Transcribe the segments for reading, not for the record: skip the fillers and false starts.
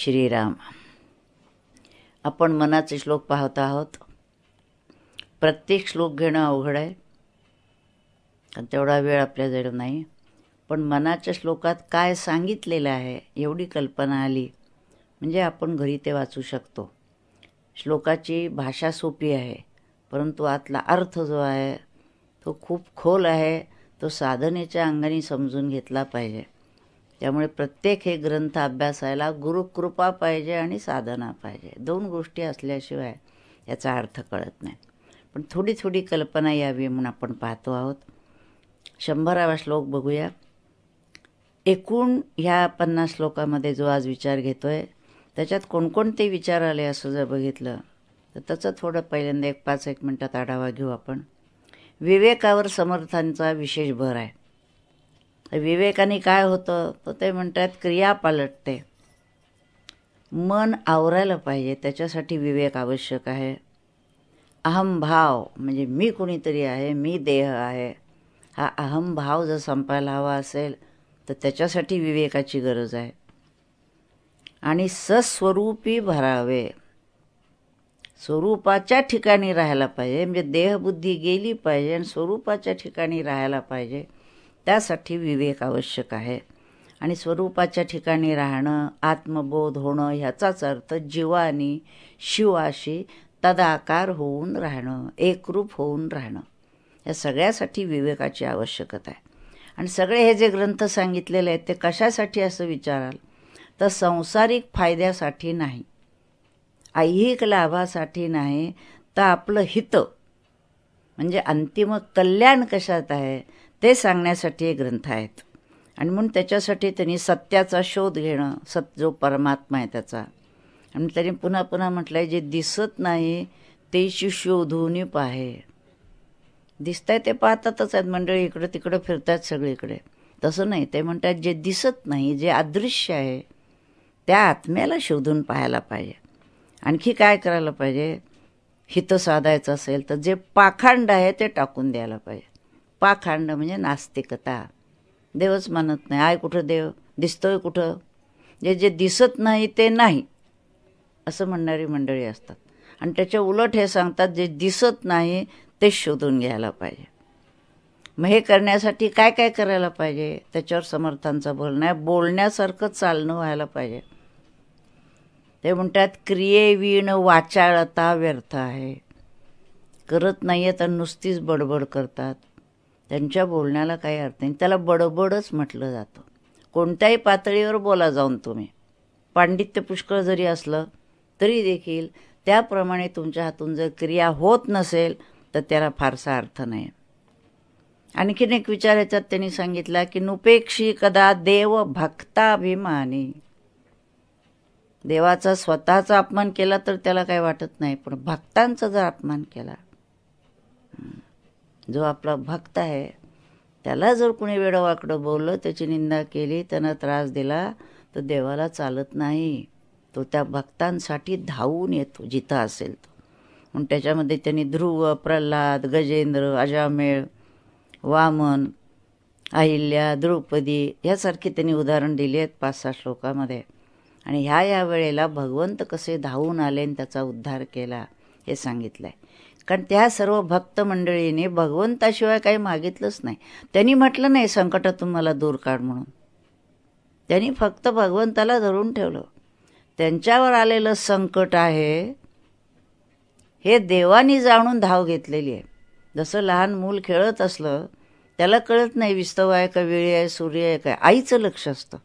श्रीराम. आपण मनाचे श्लोक पाहत आहोत. प्रत्येक श्लोक घेणं अवघड आहे, कारण तेवढा वेळ आपल्याजवळ नाही. पण मनाच्या श्लोकात काय सांगितलेलं आहे एवढी कल्पना आली म्हणजे आपण घरी ते वाचू शकतो. श्लोकाची भाषा सोपी आहे, परंतु आतला अर्थ जो आहे तो खूप खोल आहे. तो साधनेच्या अंगाने समजून घेतला पाहिजे. त्यामुळे प्रत्येक हे ग्रंथ अभ्यासायला गुरुकृपा पाहिजे आणि साधना पाहिजे. दोन गोष्टी असल्याशिवाय याचा अर्थ कळत नाही. पण थोडी थोडी कल्पना यावी म्हणून आपण पाहतो आहोत. 100वा श्लोक बघूया. एकूण ह्या 50 श्लोकामध्ये जो आज विचार घेतोय त्याच्यात कोणकोणते विचार आले असं जर बघितलं तर त्याचं थोडं पहिल्यांदा 5-1 मिनटात आढावा घेऊ आपण. विवेकावर समर्थांचा विशेष भर आहे. विवेकाने काय होतं तर ते म्हणतात क्रिया पालटते. मन आवरायला पाहिजे, त्याच्यासाठी विवेक आवश्यक आहे. अहमभाव म्हणजे मी कोणीतरी आहे, मी देह आहे, हा अहमभाव जर संपायला हवा असेल तर त्याच्यासाठी विवेकाची गरज आहे. आणि सस्वरूपी भरावे, स्वरूपाच्या ठिकाणी राहायला पाहिजे. म्हणजे देहबुद्धी गेली पाहिजे आणि स्वरूपाच्या ठिकाणी राहायला पाहिजे. त्यासाठी विवेक आवश्यक आहे. आणि स्वरूपाच्या ठिकाणी राहणं, आत्मबोध होणं ह्याचाच अर्थ जीवानी शिवाशी तदाकार होऊन राहणं, एकरूप होऊन राहणं. या सगळ्यासाठी विवेकाची आवश्यकता आहे. आणि सगळे हे जे ग्रंथ सांगितलेले आहेत ते कशासाठी असं विचाराल तर सांसारिक फायद्यासाठी नाही, ऐहिक लाभासाठी नाही, तर आपलं हित म्हणजे अंतिम कल्याण कशात आहे ते सांगण्यासाठी हे ग्रंथ आहेत. आणि म्हणून त्याच्यासाठी त्यांनी सत्याचा शोध घेणं, जो परमात्मा आहे त्याचा. आणि त्यांनी पुन्हा पुन्हा म्हटलं आहे जे दिसत नाही तेची शोधून पाहे. दिसतंय ते पाहतातच आहेत मंडळी, इकडं तिकडं फिरतात सगळीकडे. तसं नाही, ते म्हणतात जे दिसत नाही, जे अदृश्य आहे त्या आत्म्याला शोधून पाहायला पाहिजे. आणखी काय करायला पाहिजे, हित साधायचं असेल तर जे पाखंड आहे ते टाकून द्यायला पाहिजे. पाखंड म्हणजे नास्तिकता, देवच मानत नाही. आहे कुठं देव, दिसतोय कुठं, जे दिसत नाही ते नाही असं म्हणणारी मंडळी असतात. आणि त्याच्या उलट हे सांगतात जे दिसत नाही ते शोधून घ्यायला पाहिजे. मग हे करण्यासाठी काय काय करायला पाहिजे त्याच्यावर समर्थांचा बोलणं आहे. बोलण्यासारखं चालणं व्हायला पाहिजे. ते म्हणतात क्रियेविण वाचाळता व्यर्थ आहे. करत नाही तर नुसतीच बडबड करतात, त्यांच्या बोलण्याला काही अर्थ नाही. त्याला बडबडच म्हटलं जातं. कोणत्याही पातळीवर बोला जाऊन तुम्ही, पांडित्य पुष्कळ जरी असलं तरी देखील त्याप्रमाणे तुमच्या हातून जर क्रिया होत नसेल तर त्याला फारसा अर्थ नाही. आणखीन एक विचार याच्यात त्यांनी सांगितला की नुपेक्षी कदा देव भक्ताभिमानी. देवाचा स्वतःचा अपमान केला तर त्याला काही वाटत नाही, पण भक्तांचा जर अपमान केला, जो आपला भक्त आहे त्याला जर कुणी वेडंवाकडं बोललं, त्याची निंदा केली, त्यांना त्रास दिला तर देवाला चालत नाही. तो त्या भक्तांसाठी धावून येतो जिथं असेल तो. म्हणून त्याच्यामध्ये त्यांनी ध्रुव, प्रल्हाद, गजेंद्र, अजामेळ, वामन, अहिल्या, द्रौपदी यासारखी त्यांनी उदाहरण दिली आहेत 5-6 श्लोकामध्ये. आणि ह्या वेळेला भगवंत कसे धावून आले आणि त्याचा उद्धार केला हे सांगितलं आहे. कारण त्या सर्व भक्त मंडळीने भगवंताशिवाय काही मागितलंच नाही. त्यांनी म्हटलं नाही संकटातून मला दूर काढ म्हणून, त्यांनी फक्त भगवंताला धरून ठेवलं. त्यांच्यावर आलेलं संकट आहे हे देवानी जाणून धाव घेतलेली आहे. जसं लहान मूल खेळत असलं त्याला कळत नाही विस्तव आहे का वेळी आहे, सूर्य आहे काय, आईचं लक्ष असतं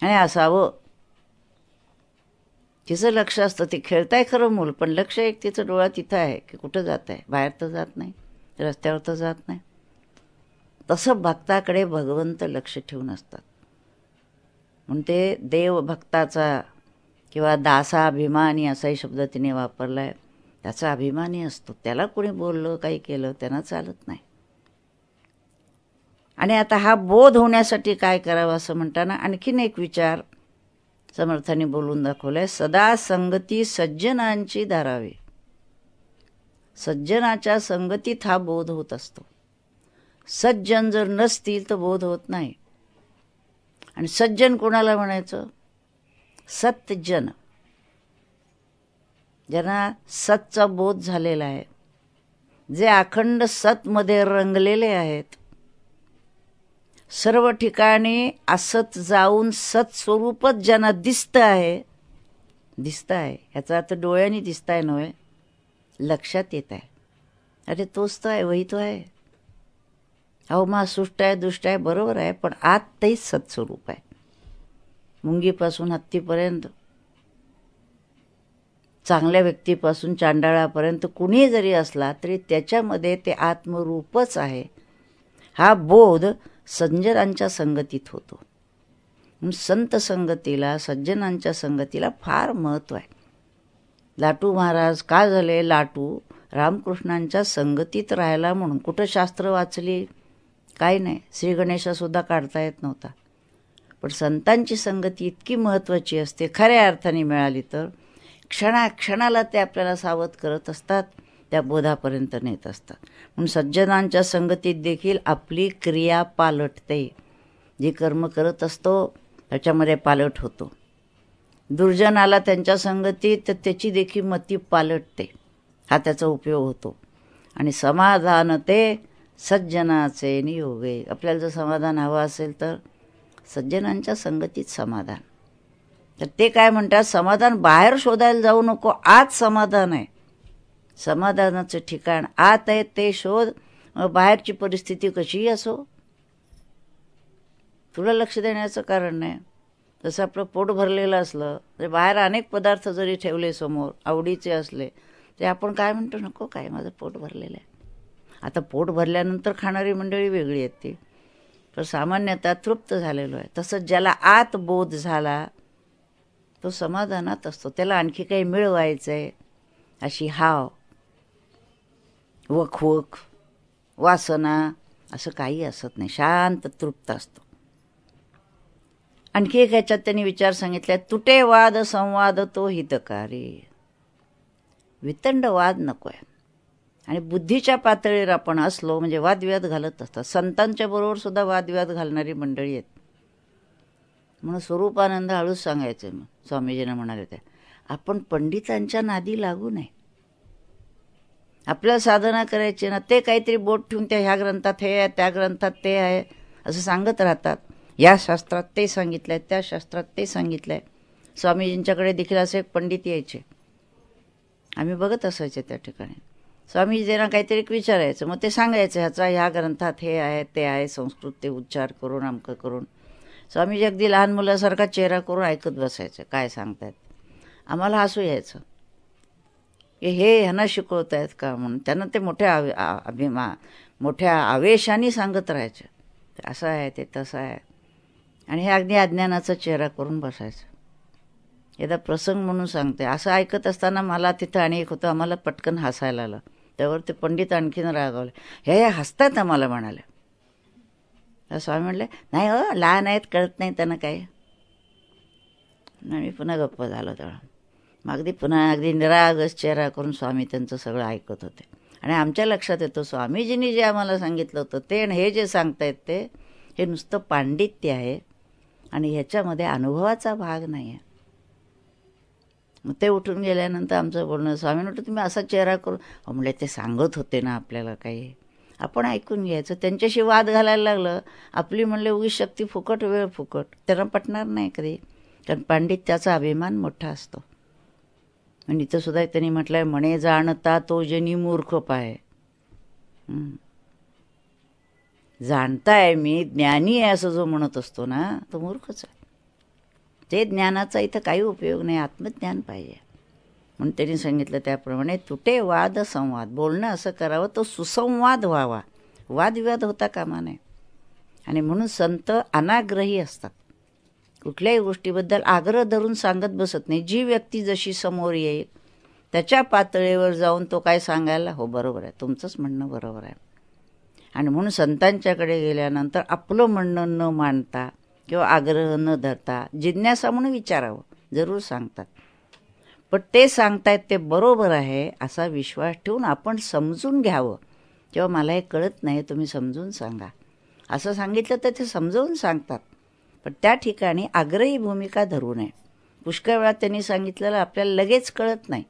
आणि असावं तिचं लक्ष असतं. ते खेळताय खरं मूल, पण लक्ष एक तिचं डोळा तिथं आहे की कुठं जात आहे, बाहेर तर जात नाही, रस्त्यावर तर जात नाही. तसं भक्ताकडे भगवंत लक्ष ठेवून असतात. म्हणून ते देव भक्ताचा किंवा दासाभिमानी असाही शब्द तिने वापरला आहे. त्याचा अभिमानी असतो, त्याला कोणी बोललं काही केलं त्यांना चालत नाही. आणि आता हा बोध होण्यासाठी काय करावं असं म्हणताना आणखीन एक विचार समर्थांनी बोलून दाखवलाय. सदा संगती सज्जनांची धरावी. सज्जनाच्या संगतीत हा बोध होत असतो. सज्जन जर नसतील तर बोध होत नाही. आणि सज्जन कोणाला म्हणायचं, सतजन, ज्यांना सतचा बोध झालेला आहे, जे अखंड सतमध्ये रंगलेले आहेत, सर्व ठिकाणी असत जाऊन सत स्वरूपच ज्यांना दिसत आहे ह्याचा अर्थ डोळ्यांनी दिसताय नव्हे, लक्षात येत आहे, अरे तोच तो आहे, वही तो आहे. अहो मा सुष्ट आहे, दुष्ट आहे, बरोबर आहे, पण आत तेच सत्स्वरूप आहे. मुंगीपासून हत्तीपर्यंत, चांगल्या व्यक्तीपासून चांडाळापर्यंत कुणी जरी असला तरी त्याच्यामध्ये ते आत्मरूपच आहे. हा बोध सज्जनांच्या संगतीत होतो. संत संगतीला, सज्जनांच्या संगतीला फार महत्त्व आहे. लाटू महाराज का झाले लाटू? रामकृष्णांच्या संगतीत राहायला म्हणून. कुठं शास्त्र वाचली? काही नाही. श्री गणेशासुद्धा काढता येत नव्हता. पण संतांची संगती इतकी महत्त्वाची असते, खऱ्या अर्थाने मिळाली तर क्षणाक्षणाला ते आपल्याला सावध करत असतात, त्या बोधापर्यंत नेत असतात. म्हणून सज्जनांच्या संगतीत देखील आपली क्रिया पालटते. जी कर्म करत असतो त्याच्यामध्ये पालट होतो. दुर्जनाला त्यांच्या संगतीत त्याची देखील मती पालटते, हा त्याचा उपयोग होतो. आणि समाधान ते सज्जनाचे नियोगे. आपल्याला जर समाधान हवं असेल तर सज्जनांच्या संगतीत समाधान. तर ते काय म्हणतात, समाधान बाहेर शोधायला जाऊ नको, आत समाधान आहे. समाधानाचं ठिकाण आत आहे, ते शोध. बाहेरची परिस्थिती कशीही असो, तुला लक्ष देण्याचं कारण नाही. जसं आपलं पोट भरलेलं असलं तरी बाहेर अनेक पदार्थ जरी ठेवले समोर, आवडीचे असले, ते आपण काय म्हणतो, नको काय, माझं पोट भरलेलं आहे. आता पोट भरल्यानंतर खाणारी मंडळी वेगळी आहेत ती, तर सामान्यतः तृप्त झालेलो आहे. तसंच ज्याला आत बोध झाला तो समाधानात असतो. त्याला आणखी काही मिळवायचं आहे अशी हाव, वखवख, वासना असं काही असत नाही. शांत तृप्त असतो. आणखी एक ह्याच्यात त्यांनी विचार सांगितले, तुटे वाद संवाद तो हितकारी. वितंड वाद नको आहे. आणि बुद्धीच्या पातळीवर आपण असलो म्हणजे वादविवाद घालत असतात. संतांच्या बरोबर सुद्धा वादविवाद घालणारी मंडळी आहेत. म्हणून स्वरूपानंद हळूच सांगायचे. मग स्वामीजींना म्हणाले ते, आपण पंडितांच्या नादी लागू नये. आपल्याला साधना करायची ना, ते काहीतरी बोट ठेवून त्या ह्या ग्रंथात हे आहे, त्या ग्रंथात ते आहे असं सांगत राहतात. या शास्त्रात ते सांगितलं आहे, त्या शास्त्रात ते सांगितलं आहे. स्वामीजींच्याकडे देखील असे एक पंडित यायचे, आम्ही बघत असायचे त्या ठिकाणी. स्वामीजींना काहीतरी विचारायचं, मग ते सांगायचं ह्याचा ह्या ग्रंथात हे आहे, ते आहे, संस्कृत ते उच्चार करून अमकं करून. स्वामीजी अगदी लहान मुलासारखा चेहरा करून ऐकत बसायचे काय सांगतायत. आम्हाला हसू यायचं की हे ह्यांना शिकवत आहेत का म्हणून. त्यांना ते मोठ्या आवेशाने सांगत राहायचे, असं आहे ते तसं आहे. आणि हे अगदी अज्ञानाचा चेहरा करून बसायचं. एकदा प्रसंग म्हणून सांगते, असं ऐकत असताना मला तिथं आणि एक होतं, आम्हाला पटकन हसायला आलं. त्यावर ते पंडित आणखीन रागावले, हे हसतात आम्हाला म्हणाले. तर स्वामी म्हणले, नाही हो लहान आहेत, कळत नाही त्यांना काय. मी पुन्हा गप्प झालो. तेव्हा मग अगदी निरागस चेहरा करून स्वामी त्यांचं सगळं ऐकत होते. आणि आमच्या लक्षात येतं स्वामीजींनी जे आम्हाला सांगितलं होतं ते आणि हे जे सांगतायत ते हे नुसतं पांडित्य आहे आणि ह्याच्यामध्ये अनुभवाचा भाग नाही आहे. मग ते उठून गेल्यानंतर आमचं बोलणं, स्वामी म्हटलं तुम्ही असा चेहरा करून, म्हणले ते सांगत होते ना आपल्याला काही, आपण ऐकून घ्यायचं. त्यांच्याशी वाद घालायला लागलं, आपली म्हणले उगी शक्ती फुकट, वेळ फुकट, त्यांना पटणार नाही कधी. कारण पांडित्याचा अभिमान मोठा असतो. आणि इथं सुद्धा त्यांनी म्हटलं आहे, म्हणे जाणता तो जनी मूर्ख पाय. जाणताय मी ज्ञानी आहे असं जो म्हणत असतो ना, तो मूर्खच आहे. ते ज्ञानाचा इथं काही उपयोग नाही, आत्मज्ञान पाहिजे. म्हणून त्यांनी सांगितलं त्याप्रमाणे तुटे वाद संवाद. बोलणं असं करावं तो सुसंवाद व्हावा, वादविवाद होता कामा नये. आणि म्हणून संत अनाग्रही असतात. कुठल्याही गोष्टीबद्दल आग्रह धरून सांगत बसत नाही. जी व्यक्ती जशी समोर येईल त्याच्या पातळीवर जाऊन तो काय सांगायला, हो बरोबर आहे, तुमचंच म्हणणं बरोबर आहे. आणि म्हणून संतांच्याकडे गेल्यानंतर आपलं म्हणणं न मांडता किंवा आग्रह न धरता जिज्ञासा म्हणून विचारावं. जरूर सांगतात, पण ते सांगतायत ते बरोबर आहे असा विश्वास ठेवून आपण समजून घ्यावं. किंवा मला हे कळत नाही, तुम्ही समजून सांगा असं सांगितलं तर ते समजावून सांगतात. पण त्या ठिकाणी आग्रही भूमिका धरू नये. पुष्कळ वेळा त्यांनी सांगितलेलं आपल्याला लगेच कळत नाही,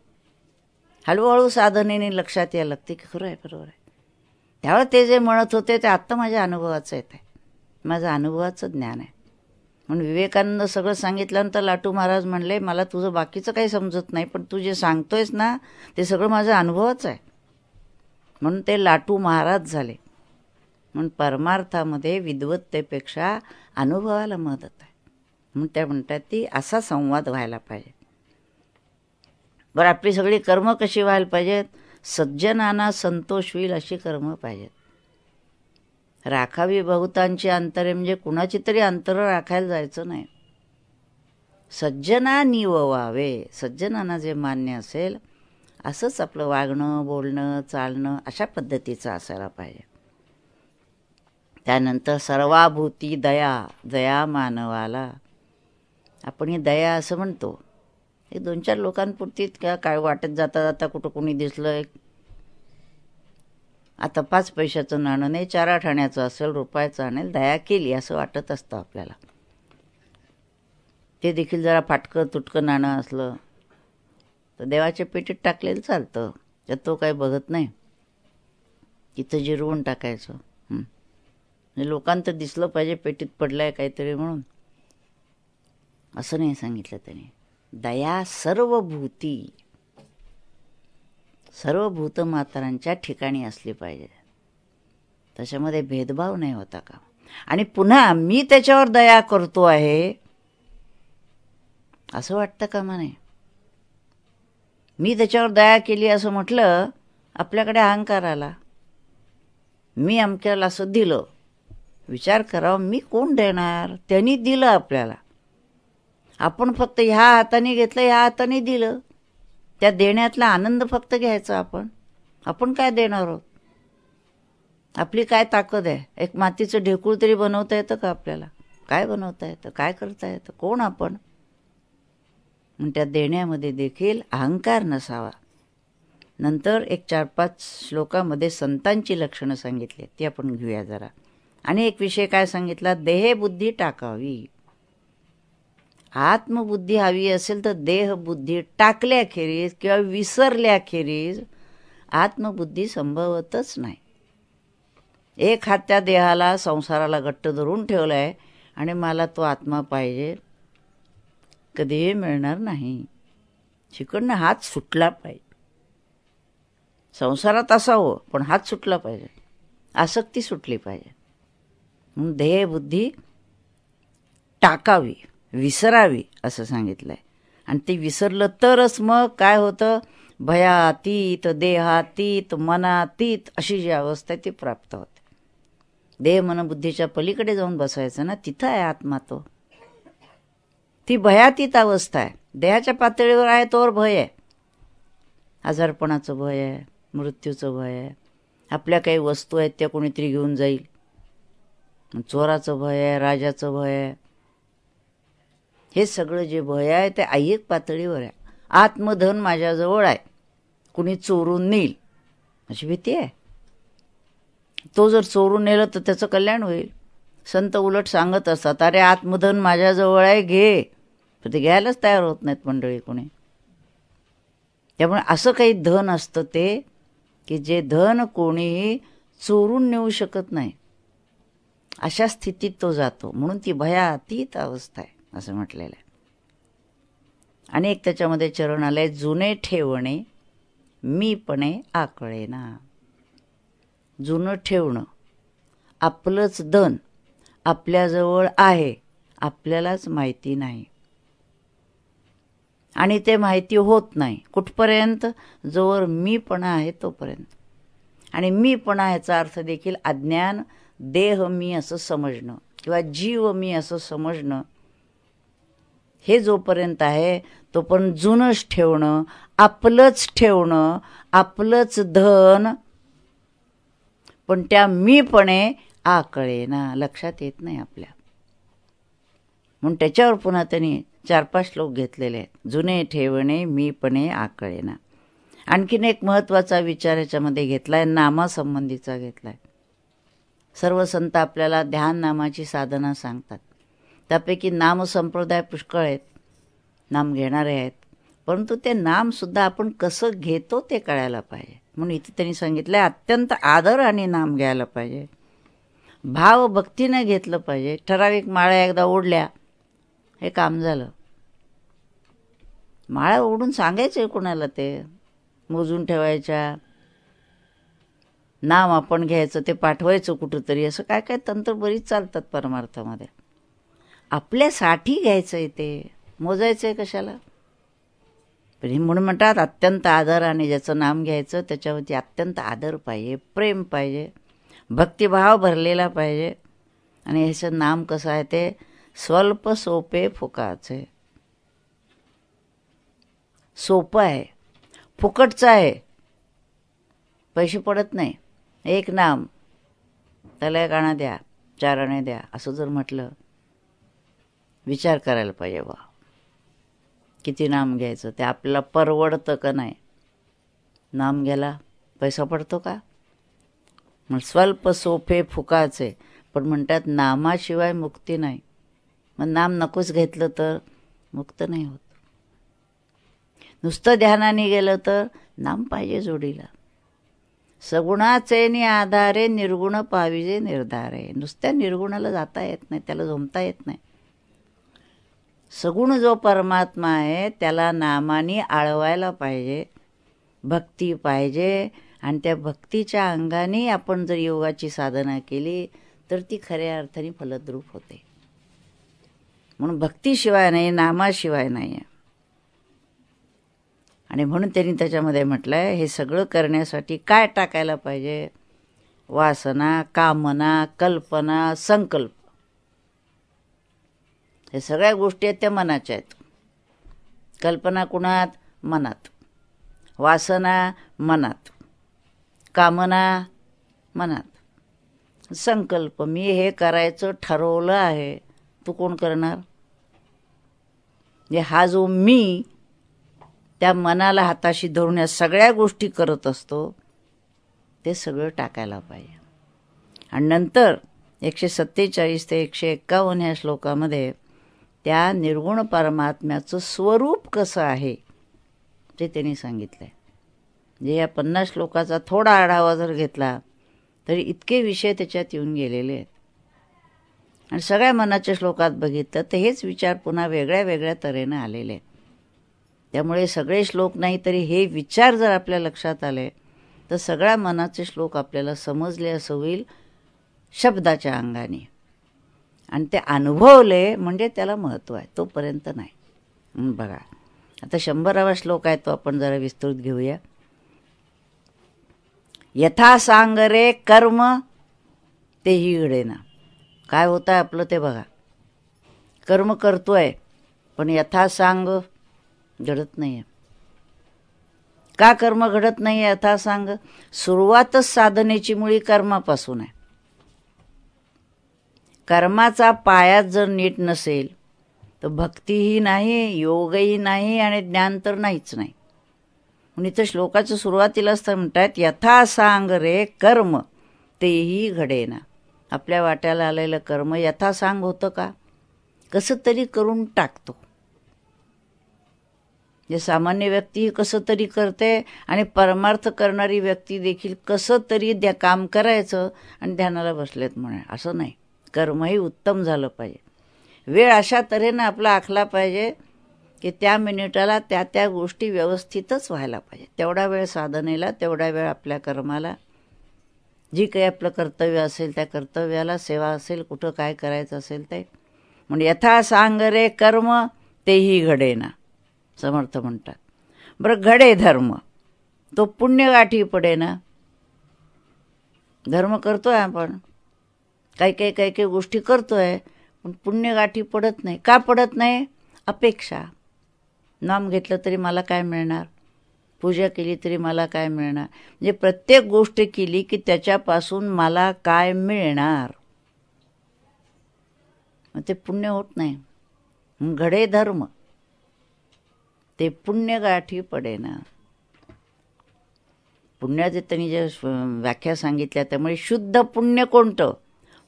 हळूहळू साधनेने लक्षात यायला लागते की खरं आहे, बरोबर आहे. त्यावेळेस ते जे म्हणत होते ते आत्ता माझ्या अनुभवाचं येत आहे, माझं अनुभवाचं ज्ञान आहे. म्हणून विवेकानंद सगळं सांगितल्यानंतर लाटू महाराज म्हणले, मला तुझं बाकीचं काही समजत नाही, पण तू जे सांगतोयस ना ते सगळं माझं अनुभवच आहे. म्हणून ते लाटू महाराज झाले. म्हणून परमार्थामध्ये विद्वत्तेपेक्षा अनुभवाला मदत आहे. म्हणून त्या म्हणतात ती असा संवाद व्हायला पाहिजे. बरं, आपली सगळी कर्म कशी व्हायला पाहिजेत? सज्जनांना संतोष होईल अशी कर्म पाहिजेत. राखावी बहुतांची अंतरे म्हणजे कुणाची तरी अंतरं राखायला जायचं नाही. सज्जना निववावे, सज्जनांना जे मान्य असेल असंच आपलं वागणं, बोलणं, चालणं अशा पद्धतीचं असायला पाहिजे. त्यानंतर सर्वाभूती दया, दया मानवाला. आपण ही दया असं म्हणतो, हे 2-4 लोकांपुरतीच काय वाटत जाता जाता कुठं कोणी दिसलं, आता 5 पैशाचं नाणं नाही 4 आण्याचं असेल, रुपयाचं आणेल, दया केली असं वाटत असतं आपल्याला. ते देखील जरा फाटकं तुटकं नाणं असलं तर देवाच्या पेटीत टाकलेलं चालतं, तर तो काही बघत नाही, तिथं जिरवून टाकायचं. लोकांतर दिसलं पाहिजे पेटीत पडलंय काहीतरी म्हणून, असं नाही सांगितलं त्याने. दया सर्वभूती, सर्व भूतमातारांच्या ठिकाणी असली पाहिजे, त्याच्यामध्ये भेदभाव नाही होता का. आणि पुन्हा मी त्याच्यावर दया करतो आहे असं वाटतं का म्हणे. मी त्याच्यावर दया केली असं म्हटलं आपल्याकडे अहंकार आला. मी अमक्याला असं दिलं, विचार करावा मी कोण देणार, त्यांनी दिलं आपल्याला, आपण फक्त ह्या हाताने घेतलं, ह्या हाताने दिलं, त्या देण्यातला आनंद फक्त घ्यायचा. आपण काय देणार आहोत, आपली काय ताकद आहे. एक मातीचं ढेकूळ तरी बनवता येतं का आपल्याला? काय बनवता येतं, काय करता येतं, कोण आपण. मग त्या देण्यामध्ये देखील अहंकार नसावा. नंतर एक 4-5 श्लोकामध्ये संतांची लक्षणं सांगितली, ती आपण घेऊया जरा. आणि एक विषय काय सांगितला, देहबुद्धी टाकावी. आत्मबुद्धी हवी असेल तर देहबुद्धी टाकल्याखेरीज किंवा विसरल्याखेरीज आत्मबुद्धी संभवतच नाही. एक हात त्या देहाला, संसाराला घट्ट धरून ठेवलाय आणि मला तो आत्मा पाहिजे, कधीही मिळणार नाही. शिकडनं हात सुटला पाहिजे. संसारात असावं पण हात सुटला पाहिजे, आसक्ती सुटली पाहिजे. म्हणून देहबुद्धी टाकावी, विसरावी असं सांगितलंय. आणि ते विसरलं तरच मग काय होतं, भयातीत, देहातीत, मनातीत अशी जी अवस्था आहे ती प्राप्त होते. देह मन बुद्धीच्या पलीकडे जाऊन बसायचं ना, तिथं आहे आत्मा. तो ती भयातीत अवस्था आहे. देहाच्या पातळीवर आहे तोवर भय आहे, आजारपणाचं भय आहे, मृत्यूचं भय आहे, आपल्या काही वस्तू आहेत त्या कोणीतरी घेऊन जाईल, चोराचं भय आहे, राजाचं भय आहे. हे सगळं जे भय आहे ते ऐहिक पातळीवर आहे. आत्मधन माझ्याजवळ आहे, कुणी चोरून नेईल अशी भीती आहे. तो जर चोरून नेलं तर त्याचं कल्याण होईल. संत उलट सांगत असतात, अरे आत्मधन माझ्याजवळ आहे, घे. पण ते घ्यायलाच तयार होत नाहीत मंडळी कोणी. त्यामुळे असं काही धन असतं ते की जे धन कोणीही चोरून नेऊ शकत नाही, अशा स्थितीत तो जातो. म्हणून ती भयातीत अवस्था आहे असं म्हटलेलं आहे. आणि एक त्याच्यामध्ये चरण आलंय, जुने ठेवणे मीपणे आकळेना. जुनं ठेवणं, आपलंच धन आपल्याजवळ आहे, आपल्यालाच माहिती नाही. आणि ते माहिती होत नाही कुठपर्यंत, जोवर मीपणा आहे तोपर्यंत. आणि मीपणा ह्याचा अर्थ देखील अज्ञान, देह मी असं समजणं किंवा जीव मी असं समजणं, हे जोपर्यंत आहे तोपर्यंत जुनंच ठेवणं, आपलंच ठेवणं, आपलंच धन, पण त्या मीपणे आकळेना, लक्षात येत नाही आपल्या. म्हणून त्याच्यावर पुन्हा त्यांनी 4-5 श्लोक घेतलेले आहेत. जुने ठेवणे मीपणे आकळेना. आणखीन एक महत्त्वाचा विचार याच्यामध्ये घेतलाय, नामासंबंधीचा घेतलाय. सर्व संत आपल्याला ध्यान नामाची साधना सांगतात, त्यापैकी नामसंप्रदाय पुष्कळ आहेत. नाम घेणारे आहेत, परंतु ते नामसुद्धा आपण कसं घेतो ते कळायला पाहिजे. म्हणून इथे त्यांनी सांगितलं अत्यंत आदर आणि नाम घ्यायला पाहिजे, भाव भक्तीनं घेतलं पाहिजे. ठराविक माळा एकदा ओढल्या हे काम झालं. माळा ओढून सांगायचं कोणाला, ते मोजून ठेवायच्या, नाम आपण घ्यायचं ते पाठवायचं कुठंतरी, असं काय काय तंत्र बरीच चालतात परमार्थामध्ये. आपल्यासाठी घ्यायचं आहे, ते मोजायचं आहे कशाला. पण म्हणून म्हणतात अत्यंत आदर, आणि ज्याचं नाम घ्यायचं त्याच्यावरती अत्यंत आदर पाहिजे, प्रेम पाहिजे, भक्तिभाव भरलेला पाहिजे. आणि ह्याचं नाम कसं आहे, ते स्वल्प सोपे फुकाचे. सोपं आहे, फुकटचं आहे, पैसे पडत नाही. एक नाम त्याला 1 आणा द्या, 4 आणे द्या, असं जर म्हटलं, विचार करायला पाहिजे बा किती नाम घ्यायचं, ते आपल्याला परवडतं का नाही. नाम घ्यायला पैसा पडतो का. मग स्वल्प सोपे फुकाचे, पण म्हणतात नामाशिवाय मुक्ती नाही. मग नाम नकोच घेतलं तर मुक्त नाही होत. नुसतं ध्यानाने गेलं तर नाम पाहिजे जोडीला. सगुणाचे आधारे निर्गुण पाविजे निर्धारे. नुसत्या निर्गुणाला जाता येत नाही, त्याला जमता येत नाही. सगुण जो परमात्मा आहे त्याला नामाने आळवायला पाहिजे, भक्ती पाहिजे. आणि त्या भक्तीच्या अंगाने आपण जर योगाची साधना केली तर ती खऱ्या अर्थाने फलद्रूप होते. म्हणून भक्तीशिवाय नाही, नामाशिवाय नाही आहे. आणि म्हणून त्यांनी त्याच्यामध्ये म्हटलं आहे, हे सगळं करण्यासाठी काय टाकायला पाहिजे. वासना, कामना, कल्पना, संकल्प, हे सगळ्या गोष्टी आहेत त्या मनाच्या आहेत. कल्पना कुणात, मनात. वासना मनात, कामना मनात. संकल्प, मी हे करायचं ठरवलं आहे, तू कोण करणार. म्हणजे हा जो मी त्या मनाला हाताशी धरून या सगळ्या गोष्टी करत असतो, ते सगळं टाकायला पाहिजे. आणि नंतर 147 ते 151 ह्या श्लोकामध्ये त्या निर्गुण परमात्म्याचं स्वरूप कसं आहे ते त्यांनी सांगितलं आहे. जे या 50 श्लोकाचा थोडा आढावा जर घेतला तरी इतके विषय त्याच्यात येऊन गेलेले आहेत. आणि सगळ्या मनाच्या श्लोकात बघितलं तर हेच विचार पुन्हा वेगळ्या वेगळ्या तऱ्हेनं आलेले आहेत. त्यामुळे सगळे श्लोक नाही तरी हे विचार जर आपल्या लक्षात आले तर सगळ्या मनाचे श्लोक आपल्याला समजले असं होईल शब्दाच्या अंगाने. आणि ते अनुभवले म्हणजे त्याला महत्त्व आहे, तोपर्यंत नाही. बघा आता 100वा श्लोक आहे, तो आपण जरा विस्तृत घेऊया. यथा सांग रे कर्म तेही घडेना. काय होतं आहे आपलं ते बघा. कर्म करतोय पण यथा सांग घडत नाही आहे. का कर्म घडत नाही आहे यथा सांग. सुरुवातच साधनेची मुळी कर्मापासून आहे. कर्माचा पायाच जर नीट नसेल तर भक्तीही नाही, योगही नाही, आणि ज्ञान तर नाहीच नाही. म्हणून इथं श्लोकाच्या सुरुवातीलाच तर म्हणतात यथा सांग रे कर्म तेही घडेना. आपल्या वाट्याला आलेलं कर्म यथा सांग होतं का. कसं तरी करून टाकतो. जे सामान्य व्यक्ती कसं तरी करते आणि परमार्थ करणारी व्यक्ती देखील कसं तरी काम करायचं आणि ध्यानाला बसलेत म्हणे, असं नाही. कर्मही उत्तम झालं पाहिजे. वेळ अशा तऱ्हेनं आपला आखला पाहिजे की त्या मिनिटाला त्या त्या गोष्टी व्यवस्थितच व्हायला पाहिजे. तेवढा वेळ साधनेला, तेवढा वेळ आपल्या कर्माला, जी काही आपलं कर्तव्य असेल त्या कर्तव्याला, सेवा असेल, कुठं काय करायचं असेल ते. म्हणजे यथा सांग रे कर्म तेही घडेना, समर्थ म्हणतात. बरं घडे धर्म, तो पुण्यगाठी पडेना. धर्म करतोय आपण, काही काही गोष्टी करतोय, पण पुण्यगाठी पडत नाही. का पडत नाही. अपेक्षा. नाम घेतलं तरी मला काय मिळणार, पूजा केली तरी मला काय मिळणार. म्हणजे प्रत्येक गोष्ट केली की त्याच्यापासून मला काय मिळणार, ते पुण्य होत नाही. घडे धर्म ते पुण्यगाठी पडेना. पुण्याचे त्यांनी जे व्याख्या सांगितल्या त्यामुळे शुद्ध पुण्य कोणतं.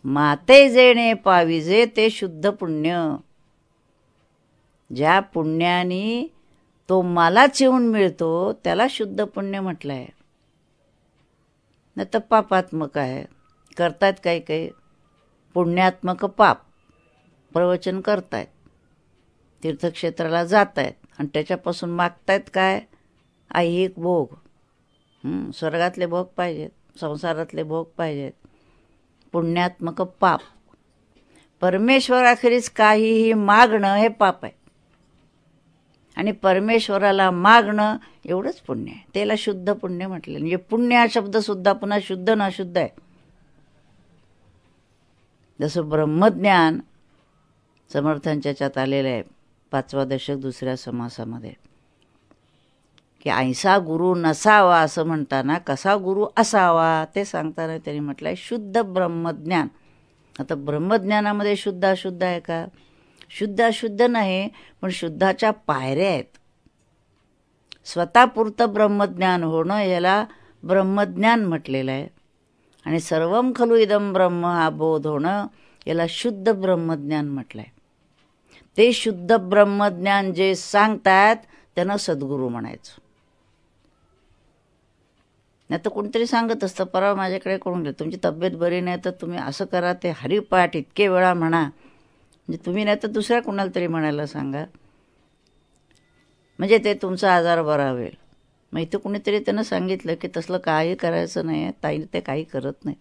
माते जेणे पाविजे ते शुद्ध पुण्य. ज्या पुण्याने तो मलाच येऊन मिळतो त्याला शुद्ध पुण्य म्हटलं आहे. नाही तर पापात्मक आहे. करतायत काही काही पुण्यात्मक पाप प्रवचन करतायत, तीर्थक्षेत्राला जात आहेत आणि त्याच्यापासून मागतायत काय? ऐहिक भोग. स्वर्गातले भोग पाहिजेत, संसारातले भोग पाहिजेत. पुण्यात्मक पाप. परमेश्वराखेरीज काहीही मागणं हे पाप आहे आणि परमेश्वराला मागणं एवढंच पुण्य आहे. त्याला शुद्ध पुण्य म्हटलं. म्हणजे पुण्य हा शब्दसुद्धा पुन्हा शुद्ध ना शुद्ध आहे. जसं ब्रह्मज्ञान समर्थांच्या याच्यात आलेलं आहे 5वा दशक 2ऱ्या समासामध्ये की ऐसा गुरु नसावा असं म्हणताना कसा गुरु असावा ते सांगताना त्यांनी म्हटलं आहे शुद्ध ब्रह्मज्ञान. आता ब्रह्मज्ञानामध्ये शुद्ध अशुद्ध आहे का? शुद्ध अशुद्ध नाही, पण शुद्धाच्या पायऱ्या आहेत. स्वतःपुरतं ब्रह्मज्ञान होणं याला ब्रह्मज्ञान म्हटलेलं आहे आणि सर्वम खलु इदम ब्रह्म हा बोध होणं याला शुद्ध ब्रह्मज्ञान म्हटलं आहे. ते शुद्ध ब्रह्मज्ञान जे सांगतात त्यांना सद्गुरू म्हणायचं. नाही तर कोणतरी सांगत असतं, परवा माझ्याकडे कोण गेलं, तुमची तब्येत बरी नाही तर तुम्ही असं करा, ते हरिपाठ इतके वेळा म्हणा, म्हणजे तुम्ही नाही तर दुसऱ्या कोणाला तरी म्हणायला सांगा, म्हणजे ते तुमचा आजार बरा होईल. मग इथं कुणीतरी त्यानं सांगितलं की तसलं काही करायचं नाही आहे, ताई ते काही करत नाही.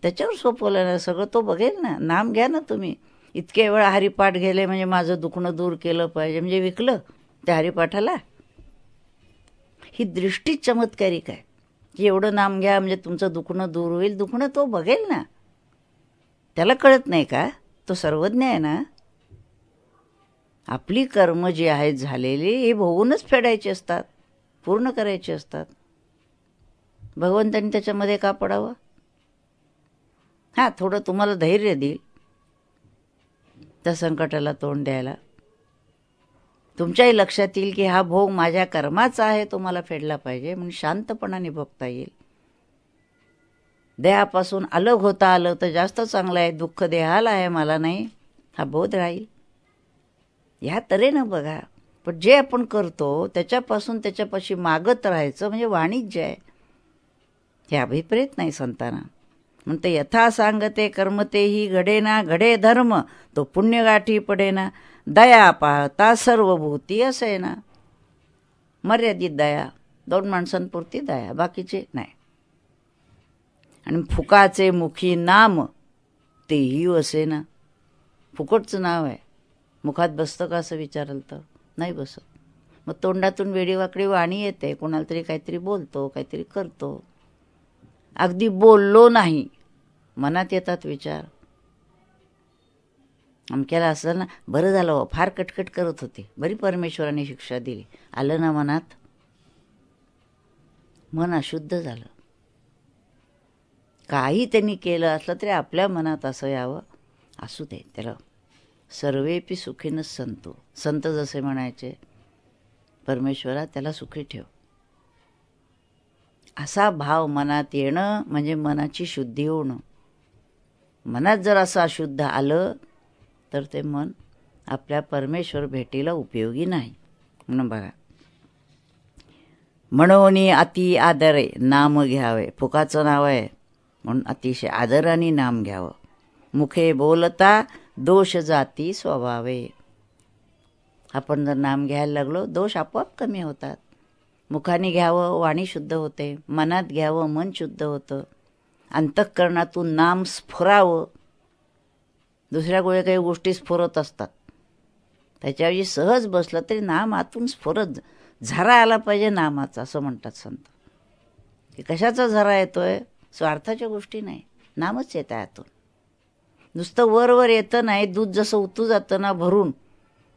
त्याच्यावर सोपवलं ना सगळं, तो बघेल ना. नाम घ्या ना तुम्ही. इतके वेळा हरिपाठ गेले म्हणजे माझं दुखणं दूर केलं पाहिजे, म्हणजे विकलं त्या हरिपाठाला. ही दृष्टी चमत्कारिक आहे की एवढं नाम घ्या म्हणजे तुमचं दुखणं दूर होईल. दुखणं तो बघेल ना. त्याला कळत नाही का? तो सर्वज्ञ आहे ना. आपली कर्म जी आहेत झालेली हे भोगूनच फेडायची असतात, पूर्ण करायची असतात. भगवंतांनी त्याच्यामध्ये का पडावं? हां, थोडं तुम्हाला धैर्य देईल त्या संकटाला तोंड द्यायला. तुमच्याही लक्षात येईल की हा भोग माझ्या कर्माचा आहे, तो मला फेडला पाहिजे, म्हणून शांतपणाने भोगता येईल. देहापासून अलग होता आलं तर जास्त चांगलं आहे. दुःख देहाला आहे, मला नाही, हा बोध राहील. ह्या तऱ्हेनं बघा. पण जे आपण करतो त्याच्यापासून त्याच्यापाशी मागत राहायचं म्हणजे वाणिज्य आहे. हे अभिप्रेत नाही संतांना. म्हणते यथा सांगते कर्मतेही घडेना, घडे धर्म तो पुण्यगाठी पडेना. दया पाहता सर्वभूती असेना. मर्यादित दया, 2 माणसांपुरती दया, बाकीचे नाही. आणि फुकाचे मुखी नाम तेही असेना. फुकटचं नाव आहे, मुखात बसतं का असं विचाराल तर नाही बसत. मग तोंडातून वेडीवाकडी वाणी येते, कोणाला तरी काहीतरी बोलतो, काहीतरी करतो. अगदी बोललो नाही, मनात येतात विचार. अमक्याला असं ना, बरं झालं, फार कटकट करत होते, बरी परमेश्वराने शिक्षा दिली, आलं ना मनात, मन अशुद्ध झालं. काही त्यांनी केलं असलं तरी आपल्या मनात असं यावं, असू दे, त्याला सर्वेपी सुखीनच संतो. संत जसे म्हणायचे, परमेश्वरा त्याला सुखी ठेव, असा भाव मनात येणं म्हणजे मनाची शुद्धी होणं. मनात जर असं अशुद्ध आलं तर ते मन आपल्या परमेश्वर भेटीला उपयोगी नाही. म्हणून बघा, म्हणून अति आदरे नाम घ्यावे. फुकाचं नाव आहे म्हणून अतिशय आदराने नाम घ्यावं. मुखे बोलता दोष जाती स्वभावे. आपण जर नाम घ्यायला लागलो दोष आपोआप कमी होतात. मुखाने घ्यावं वाणी शुद्ध होते, मनात घ्यावं मन शुद्ध होतं, अंतःकरणातून नाम स्फुरावं. दुसऱ्या काही गोष्टी स्फुरत असतात, त्याच्याऐवजी सहज बसलं तरी नाम आतून स्फुरत झरा आला पाहिजे नामाचा, असं म्हणतात संत. की कशाचा झरा येतोय? स्वार्थाच्या गोष्टी नाही, नामच येत आहे आतून. नुसतं वर येतं नाही. दूध जसं उतू जातं ना भरून,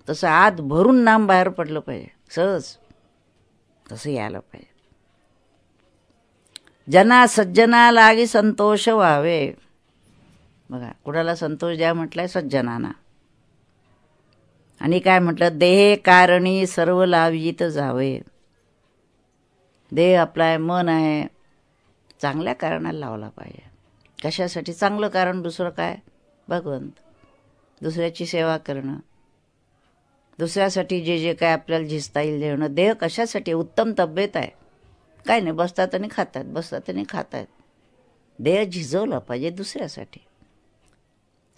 तसं आत भरून नाम बाहेर पडलं पाहिजे सहज, तसं यायला पाहिजे. जना सज्जना लागी संतोष व्हावे. बघा, कुणाला संतोष द्या म्हटलंय? सज्जनांना. आणि काय म्हटलं? देहे कारणी सर्व लावित जावे. देह आपला आहे, मन आहे, चांगल्या कारणाला लावला पाहिजे. कशासाठी? चांगलं कारण दुसरं काय? भगवंत. दुसऱ्याची सेवा करणं. दुसऱ्यासाठी जे जे काय आपल्याला झिजता येईल जेवणं. देह कशासाठी? उत्तम तब्येत आहे, काय नाही, बसतात आणि खातात, बसतात आणि खातात. देह झिजवला पाहिजे दुसऱ्यासाठी,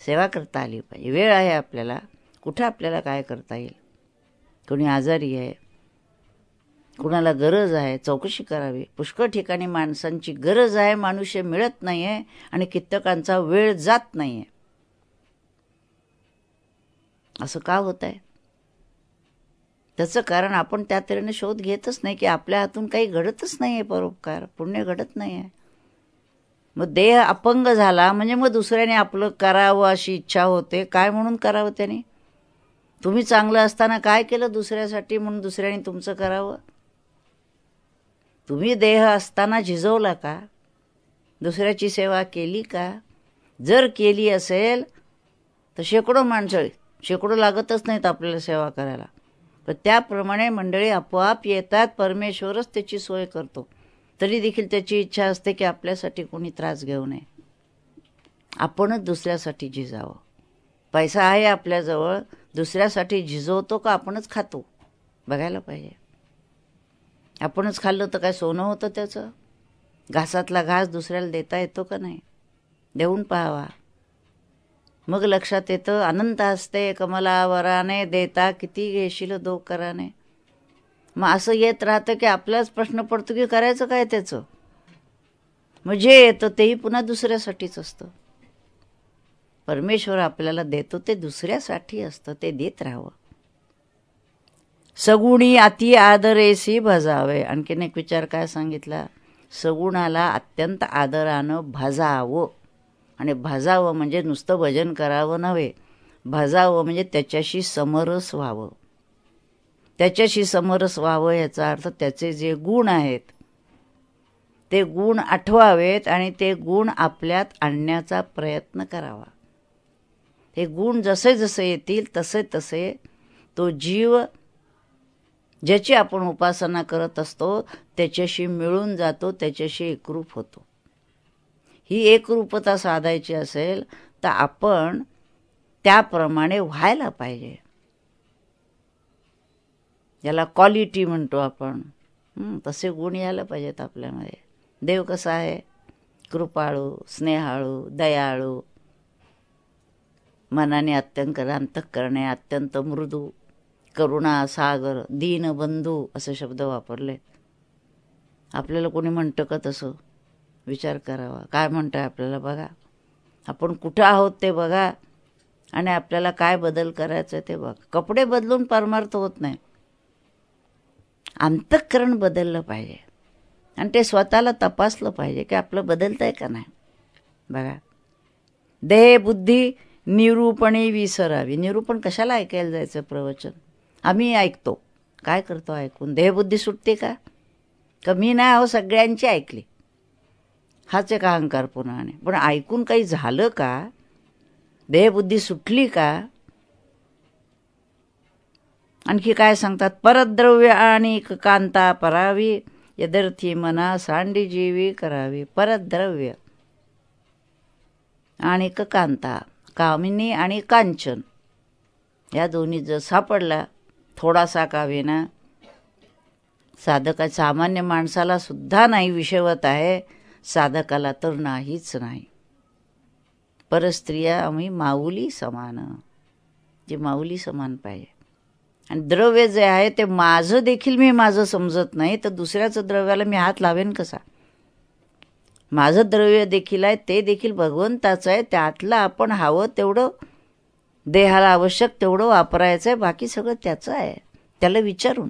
सेवा करता आली पाहिजे. वेळ आहे आपल्याला, कुठं आपल्याला काय करता येईल. कोणी आजारी आहे, कुणाला गरज आहे, चौकशी करावी. पुष्कळ ठिकाणी माणसांची गरज आहे, मनुष्य मिळत नाही आहे आणि कित्येकांचा वेळ जात नाही आहे. असं का होत आहे? त्याचं कारण आपण त्या तऱ्हेने शोध घेतच नाही की आपल्या हातून काही घडतच नाही आहे, परोपकार पुण्य घडत नाही आहे. मग देह अपंग झाला म्हणजे मग दुसऱ्याने आपलं करावं अशी इच्छा होते. काय म्हणून करावं त्याने? तुम्ही चांगलं असताना काय केलं दुसऱ्यासाठी म्हणून दुसऱ्याने तुमचं करावं? तुम्ही देह असताना झिजवला का? दुसऱ्याची सेवा केली का? जर केली असेल तर शेकडो माणसं, शेकडो लागतच नाहीत आपल्याला सेवा करायला, पण त्याप्रमाणे मंडळी आपोआप येतात. परमेश्वरच त्याची सोय करतो. तरी देखील त्याची इच्छा असते की आपल्यासाठी कोणी त्रास घेऊ नये, आपणच दुसऱ्यासाठी झिजावं. पैसा आहे आपल्याजवळ, दुसऱ्यासाठी झिजवतो का आपणच खातो? बघायला पाहिजे. आपणच खाल्लं तर काय सोनं होतं त्याचं? घासातला घास दुसऱ्याला देता येतो का नाही? देऊन पाहावा, मग लक्षात येतं. अनंत असते कमलावराने, देता किती घेशील दो कराने. मग असं येत राहतं की आपलाच प्रश्न पडतो की करायचं काय त्याचं. मग जे येतं तेही पुन्हा दुसऱ्यासाठीच असतं. परमेश्वर आपल्याला देतो ते दुसऱ्यासाठी असतं, ते देत राहावं. सगुणी अति आदरेसी भजावे. आणखीन एक विचार काय सांगितला? सगुणाला अत्यंत आदरानं भजावं. आणि भजावं म्हणजे नुसतं भजन करावं नव्हे, भजावं म्हणजे त्याच्याशी समरस व्हावं. त्याच्याशी समरस व्हावं याचा अर्थ त्याचे जे गुण आहेत ते गुण आठवावेत आणि ते गुण आपल्यात आणण्याचा प्रयत्न करावा. ते गुण जसे जसे येतील तसे तसे तो जीव ज्याची आपण उपासना करत असतो त्याच्याशी मिळून जातो, त्याच्याशी एकरूप होतो. ही एकरूपता साधायची असेल तर आपण त्याप्रमाणे व्हायला पाहिजे. याला क्वालिटी म्हणतो आपण. तसे गुण यायला पाहिजेत आपल्यामध्ये. देव कसा आहे? कृपाळू, स्नेहाळू, दयाळू, मनाने अत्यंत अंतःकरणे अत्यंत मृदू, करुणा सागर, दीनबंधू असे शब्द वापरले. आपल्याला कोणी म्हणतं का तसं? विचार करावा. काय म्हणतं आपल्याला बघा. आपण कुठं आहोत ते बघा आणि आपल्याला काय बदल करायचं आहे ते बघा. कपडे बदलून परमार्थ होत नाही. अंतःकरण बदललं पाहिजे आणि ते स्वतःला तपासलं पाहिजे की आपलं बदलतंय का नाही. बघा, देह बुद्धी निरूपणी विसरावी. निरूपण कशाला ऐकायला जायचं प्रवचन? आम्ही ऐकतो. काय करतो ऐकून? देहबुद्धी सुटते का? मी नाही अहो सगळ्यांची ऐकली, हाच एक अहंकार पुन्हा. पण ऐकून काही झालं का? देहबुद्धी सुटली का? आणखी काय सांगतात? परद्रव्य आणि कांता परावी, यदर्थी मना सांडी जीवी करावी. परद्रव्य आणि कांता, कामिनी आणि कांचन, या दोन्ही जर सापडला थोडासा का विना, साधका सामान्य माणसाला सुद्धा नाही विषवत आहे, साधकाला तर नाहीच नाही. परस्त्रिया आम्ही माऊली समान, जे माऊली समान पाहिजे. आणि द्रव्य जे आहे ते माझं देखील मी माझं समजत नाही तर दुसऱ्याचं द्रव्याला मी हात लावेन कसा? माझं द्रव्य देखील आहे, ते देखील भगवंताचं आहे. त्यातलं आपण हवं तेवढं देहाला आवश्यक तेवढं वापरायचं आहे, बाकी सगळं त्याचं आहे. त्याला विचारून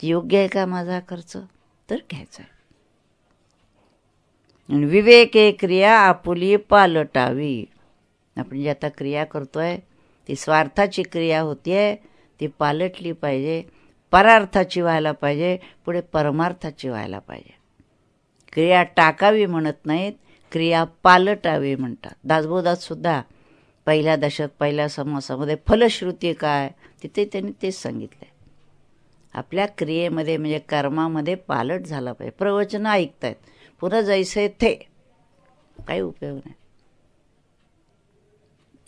योग्य आहे का माझा खर्च तर घ्यायचा आहे. विवेके क्रिया आपुली पालटावी. आपण जी आता क्रिया करतोय ती स्वार्थाची क्रिया होतीये, ती पालटली पाहिजे, परार्थाची व्हायला पाहिजे, पुढे परमार्थाची व्हायला पाहिजे. क्रिया टाकावी म्हणत नाहीत, क्रिया पालटावी म्हणतात. दासबोधात सुद्धा पहिल्या दशक पहिल्या समासामध्ये फलश्रुती काय तिथे त्यांनी तेच सांगितलंय. आपल्या क्रियेमध्ये म्हणजे कर्मामध्ये पालट झाला पाहिजे. प्रवचन ऐकतायत पुन्हा जैसे थे काही उपयोग नाही.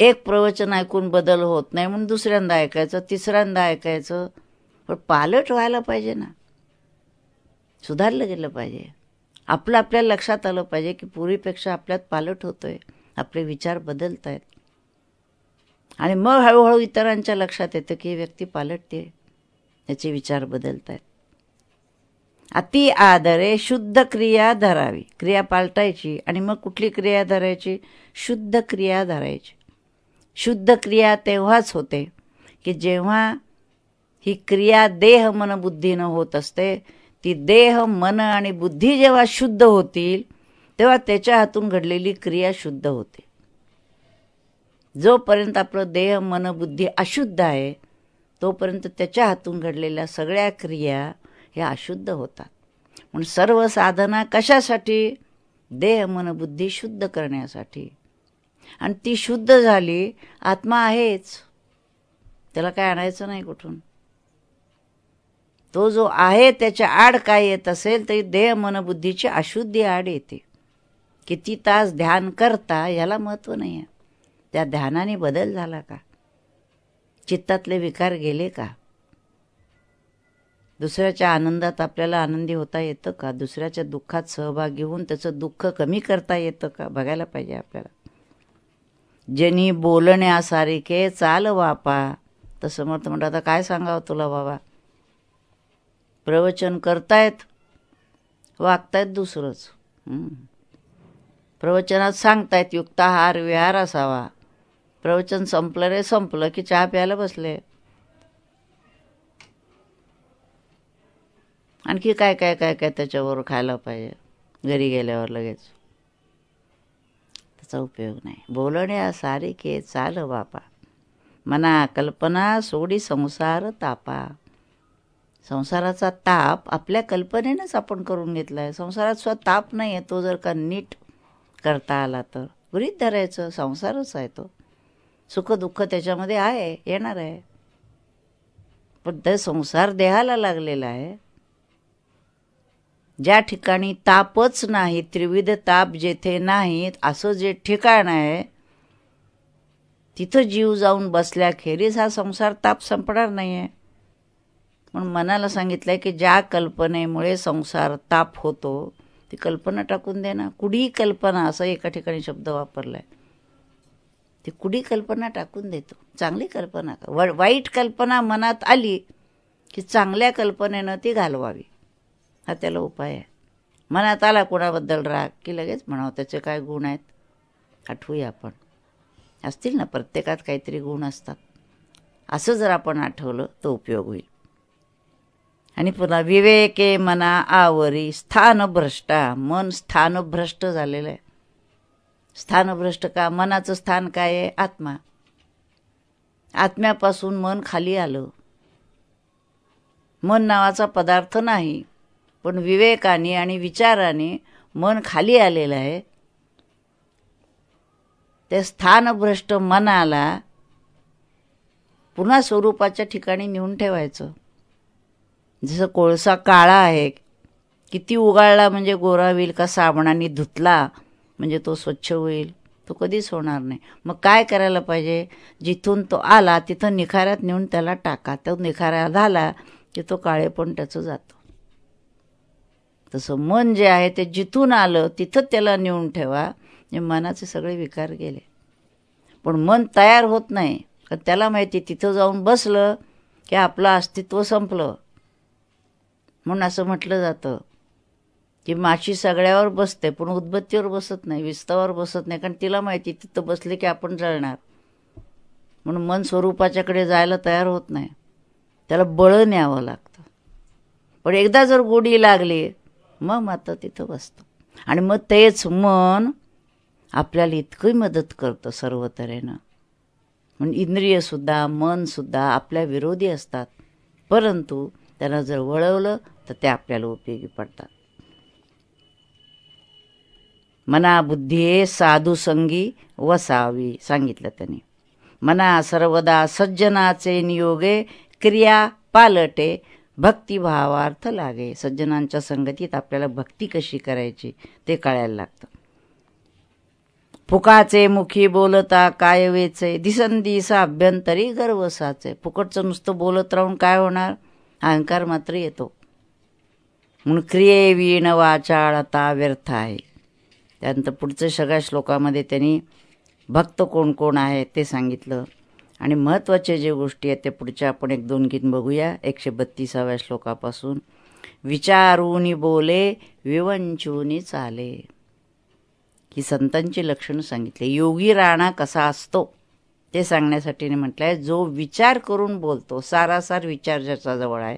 एक प्रवचन ऐकून बदल होत नाही म्हणून दुसऱ्यांदा ऐकायचं, तिसऱ्यांदा ऐकायचं. पण पालट व्हायला पाहिजे ना, सुधारलं गेलं पाहिजे. आपलं आपल्याला लक्षात आलं पाहिजे की पूर्वीपेक्षा आपल्यात पालट होतोय, आपले विचार बदलत आहेत. आणि मग हळूहळू इतरांच्या लक्षात येतं की ही व्यक्ती पालटते, त्याचे विचार बदलत आहेत. अति आदरे शुद्ध क्रिया धरावी. क्रिया पालटायची आणि मग कुठली क्रिया धरायची? शुद्ध क्रिया धरायची. शुद्ध क्रिया तेव्हाच होते की जेव्हा ही क्रिया देह मन बुद्धीनं होत असते. ती देह मन आणि बुद्धी जेव्हा शुद्ध होतील तेव्हा त्याच्या हातून घडलेली क्रिया शुद्ध होते. जोपर्यंत आपलं देह मन बुद्धी अशुद्ध आहे तोपर्यंत त्याच्या हातून घडलेल्या सगळ्या क्रिया ह्या अशुद्ध होतात. म्हणून सर्व साधना कशासाठी? देह मन बुद्धी शुद्ध करण्यासाठी. आणि ती शुद्ध झाली, आत्मा आहेच, त्याला काय आणायचं नाही कुठून. तो जो आहे त्याच्या आड काय येत असेल तरी देह मन बुद्धीची अशुद्धी आड येते. किती तास ध्यान करता याला महत्त्व नाही आहे. त्या ध्यानाने बदल झाला का? चित्तातले विकार गेले का? दुसऱ्याच्या आनंदात आपल्याला आनंदी होता येतं का? दुसऱ्याच्या दुःखात सहभागी होऊन त्याचं दुःख कमी करता येतं का? बघायला पाहिजे आपल्याला. जनी बोलण्यासारखे चाल वापा. तर समर्थ म्हणतात आता काय सांगावं तुला बाबा, प्रवचन करतायत, वागतायत दुसरंच. प्रवचनात सांगतायत युक्ताहार विहार असावा. प्रवचन संपलं रे संपलं की चहा प्यायला बसले. आणखी काय काय काय काय त्याच्यावर खायला पाहिजे घरी गेल्यावर लगेच. त्याचा उपयोग नाही. बोलण्यासारखे चाल वापा. मना कल्पना सोडी संसार तापा. संसाराचा ताप आपल्या कल्पनेनंच आपण करून घेतला आहे. संसारात सुद्धा ताप नाही आहे. तो जर का नीट करता आला तर गृहीत धरायचं, संसारच आहे तो. सुखदुःख त्याच्यामध्ये आहे, येणार आहे. पण ते संसार देहाला लागलेला आहे. ज्या ठिकाणी तापच नाही, त्रिविध ताप जेथे नाहीत असं जे ठिकाण आहे तिथं जीव जाऊन बसल्याखेरीज हा संसार ताप संपणार नाही आहे. म्हणून मनाला सांगितलंय की ज्या कल्पनेमुळे संसार ताप होतो ती कल्पना टाकून दे ना. कुडी कल्पना असं एका ठिकाणी शब्द वापरलाय. ती कुडी कल्पना टाकून देतो. चांगली कल्पना कर. वाईट कल्पना मनात आली की चांगल्या कल्पनेनं ती घालवावी, हा त्याला उपाय आहे. मनात आला कोणाबद्दल राग की लगेच म्हणावं त्याचे काय गुण आहेत, आठवूया आपण. असतील ना, प्रत्येकात काहीतरी गुण असतात. असं जर आपण आठवलं तर उपयोग होईल. आणि पुन्हा विवेके मना आवरी स्थानभ्रष्टा. मन स्थानभ्रष्ट झालेलं आहे. स्थानभ्रष्ट का? मनाचं स्थान काय आहे? आत्मा. आत्म्यापासून मन खाली आलं. मन नावाचा पदार्थ नाही, पण विवेकाने आणि विचाराने मन खाली आलेलं आहे. ते स्थानभ्रष्ट मनाला पुन्हा स्वरूपाच्या ठिकाणी नेऊन ठेवायचं. जसं कोळसा काळा आहे, किती उगाळला म्हणजे गोरा होईल का साबणाने धुतला म्हणजे तो स्वच्छ होईल? तो कधीच होणार नाही. मग काय करायला पाहिजे? जिथून तो आला तिथं निखाऱ्यात नेऊन त्याला टाका. तो निखाऱ्या झाला की तो काळेपण त्याचं जातं. तसं मन जे आहे ते जिथून आलं तिथं त्याला नेऊन ठेवा. म्हणजे मनाचे सगळे विकार गेले. पण मन तयार होत नाही, कारण त्याला माहिती तिथं जाऊन बसलं की आपलं अस्तित्व संपलं. म्हणून असं म्हटलं जातं की माशी सगळ्यावर बसते पण उदबत्तीवर बसत नाही, विस्तावर बसत नाही, कारण तिला माहिती तिथं बसले की आपण जळणार. म्हणून मन स्वरूपाच्याकडे जायला तयार होत नाही, त्याला बळं न्यावं लागतं. पण एकदा जर गोडी लागली मग मात्र तिथं बसतं. आणि मग तेच मन आपल्याला इतकी मदत करतं सर्व तऱ्हेनं. म्हणून इंद्रियसुद्धा मनसुद्धा आपल्या विरोधी असतात, परंतु त्यांना जर वळवलं तर ते आपल्याला उपयोगी पडतात. मना बुद्धी साधुसंगी वसावी सांगितलं त्यांनी. मना सर्वदा सज्जनाचे नियोगे क्रिया पालटे भक्तिभावार्थ लागे. सज्जनांच्या संगतीत आपल्याला भक्ती कशी करायची ते कळायला लागतं. फुकाचे मुखी बोलता काय वेचे, दिसंदिसा अभ्यंतरी गर्व साचे. फुकटचं नुसतं बोलत राहून काय होणार, अहंकार मात्र येतो. म्हणून क्रिये वीण वाचाळता व्यर्थ आहे. त्यानंतर पुढच्या सगळ्या श्लोकामध्ये त्यांनी भक्त कोण कोण आहे ते सांगितलं. आणि महत्त्वाचे जे गोष्टी आहेत ते पुढच्या आपण 1-2 गीत बघूया. 132व्या श्लोकापासून. विचारूनी बोले विवंचूनी चाले, ही संतांची लक्षणं सांगितले. योगी राणा कसा असतो ते सांगण्यासाठी म्हटलं आहे, जो विचार करून बोलतो, सारासार विचार ज्याचा जवळ आहे.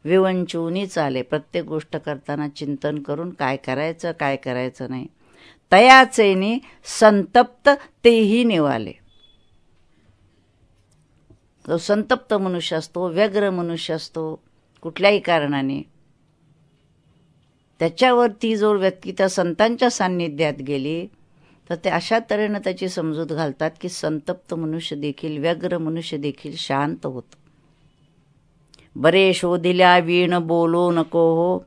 विवंचूनी चाले, प्रत्येक गोष्ट करताना चिंतन करून काय करायचं काय करायचं नाही. तयाचेनी संतप्त तेही निवाले. जो संतप्त मनुष्य असतो, व्यग्र मनुष्य असतो कुठल्याही कारणाने, त्याच्यावरती जो व्यक्ती त्या संतांच्या सान्निध्यात गेली तर ते अशा तऱ्हेनं त्याची समजूत घालतात की संतप्त मनुष्य देखील, व्यग्र मनुष्य देखील शांत होतो. बरे शोधिल्या वीण बोलो नको हो.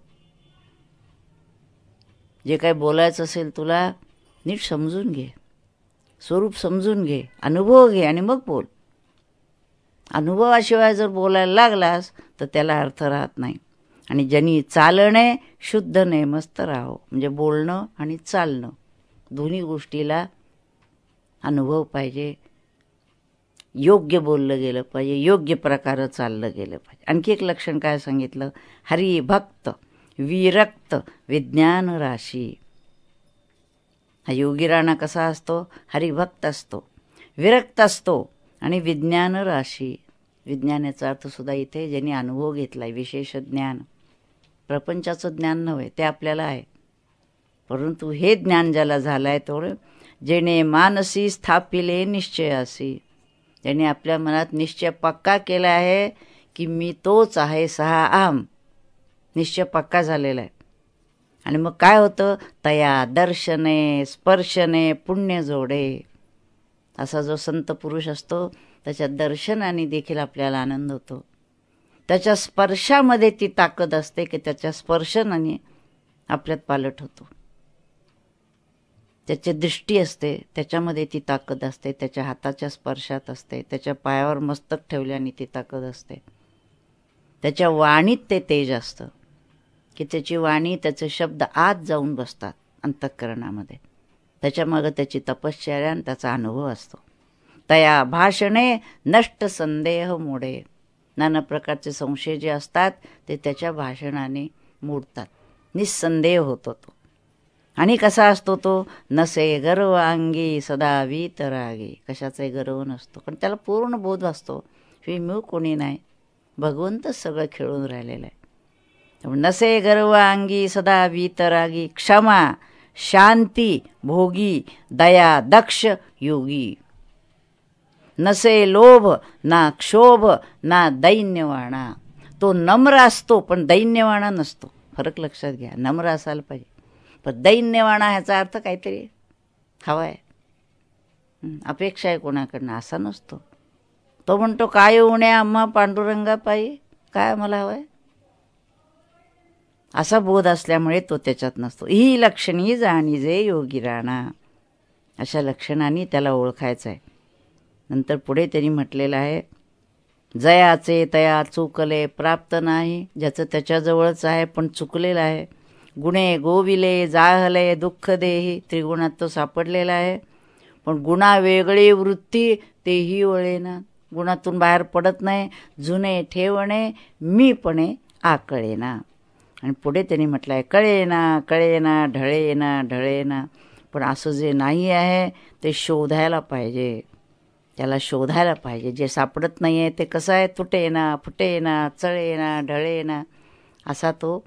जे काही बोलायचं असेल तुला नीट समजून घे, स्वरूप समजून घे, अनुभव घे आणि मग बोल. अनुभवाशिवाय जर बोलायला लागलास तर त्याला अर्थ राहत नाही. आणि ज्यांनी चालणे शुद्ध नेमस्त राहो, म्हणजे बोलणं आणि चालणं दोन्ही गोष्टीला अनुभव पाहिजे. योग्य बोललं गेलं पाहिजे, योग्य प्रकारे चाललं गेलं पाहिजे. आणखी एक लक्षण काय सांगितलं, हरिभक्त विरक्त विज्ञान राशी. हा योगी राणा कसा असतो, हरिभक्त असतो, विरक्त असतो आणि विज्ञान राशी. विज्ञानाचा अर्थ सुद्धा इथे ज्यांनी अनुभव घेतला आहे, विशेष ज्ञान. प्रपंचाचं ज्ञान नव्हे, ते आपल्याला आहे, परंतु हे ज्ञान ज्याला झालं आहे तेवढं, जेणे मानसी स्थापिले निश्चयासी, ज्याने आपल्या मनात निश्चय पक्का केला आहे की मी तोच आहे, सहा आम निश्चय पक्का झालेला आहे. आणि मग काय होतं, तया दर्शने स्पर्शने पुण्य जोडे. असा जो संत पुरुष असतो त्याच्या दर्शनाने देखील आपल्याला आनंद होतो. त्याच्या स्पर्शामध्ये ती ताकद असते की त्याच्या स्पर्शनाने आपल्यात पालट होतो. त्याची दृष्टी असते त्याच्यामध्ये ती ताकद असते, त्याच्या हाताच्या स्पर्शात असते, त्याच्या पायावर मस्तक ठेवल्याने ती ताकद असते. त्याच्या वाणीत ते तेज असतं की त्याची वाणी, त्याचे शब्द आत जाऊन बसतात अंतःकरणामध्ये. त्याच्यामागं त्याची तपश्चर्या आणि त्याचा अनुभव असतो. तया भाषणे नष्ट संदेह मोडे. नाना प्रकारचे संशय जे असतात ते त्याच्या भाषणाने मोडतात, निस्संदेह होतो तो. आणि कसा असतो तो, नसे गर्व अंगी सदा वीतरागी. कशाचाही गर्व नसतो, पण त्याला पूर्ण बोध असतो की मी कोणी नाही, भगवंतच सगळं खेळून राहिलेलं आहे. नसे गर्व अंगी सदा वीतरागी, क्षमा शांती भोगी, दया दक्ष योगी. नसे लोभ ना क्षोभ ना दैन्यवाणा. तो नम्र असतो पण दैन्यवाणा नसतो. फरक लक्षात घ्या, नम्र असायला पाहिजे पण दैन्यवाणा ह्याचा अर्थ काहीतरी हवा आहे, अपेक्षा आहे कोणाकडनं, असा नसतो. तो म्हणतो काय उण्या आम्हा पांडुरंगा पायी, काय मला हवं आहे, असा बोध असल्यामुळे तो त्याच्यात नसतो. ही लक्षणी जाणीजे योगी राणा. अशा लक्षणांनी त्याला ओळखायचं आहे. नंतर पुढे त्यांनी म्हटलेलं आहे, जयाचे तया चुकले प्राप्त नाही. ज्याचं त्याच्याजवळच आहे पण चुकलेलं आहे. गुणे गोविले जाहले दुःख देही. त्रिगुणात तो सापडलेला आहे पण गुणा वेगळी वृत्ती तेही वळेना. गुणातून बाहेर पडत नाही. जुने ठेवणे मीपणे आकळेना. आणि पुढे त्यांनी म्हटलं आहे, कळेना कळेना ढळेना ढळेना. पण असं जे नाही आहे ते शोधायला पाहिजे, त्याला शोधायला पाहिजे. जे सापडत नाही आहे ते कसं आहे, तुटेना फुटेना चळेना ढळेना असा तो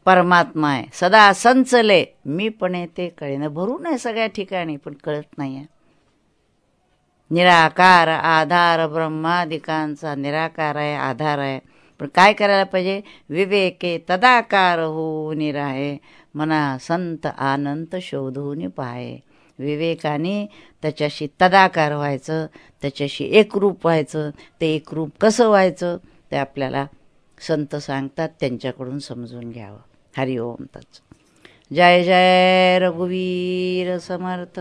परमात्मा आहे. सदा संचले मीपणे ते कळेना. भरून आहे सगळ्या ठिकाणी पण कळत नाही आहे. निराकार आधार ब्रह्मादिकांचा निराकार आहे, आधार आहे. पण काय करायला पाहिजे, विवेके तदाकार होऊन राहे, मना संत आनंद शोधून पाहे. विवेकाने त्याच्याशी तदाकार व्हायचं, त्याच्याशी एकरूप व्हायचं. ते एकरूप कसं व्हायचं ते आपल्याला संत सांगतात, त्यांच्याकडून समजून घ्यावं. हरिओम तत्सत. जय जय रघुवीर समर्थ.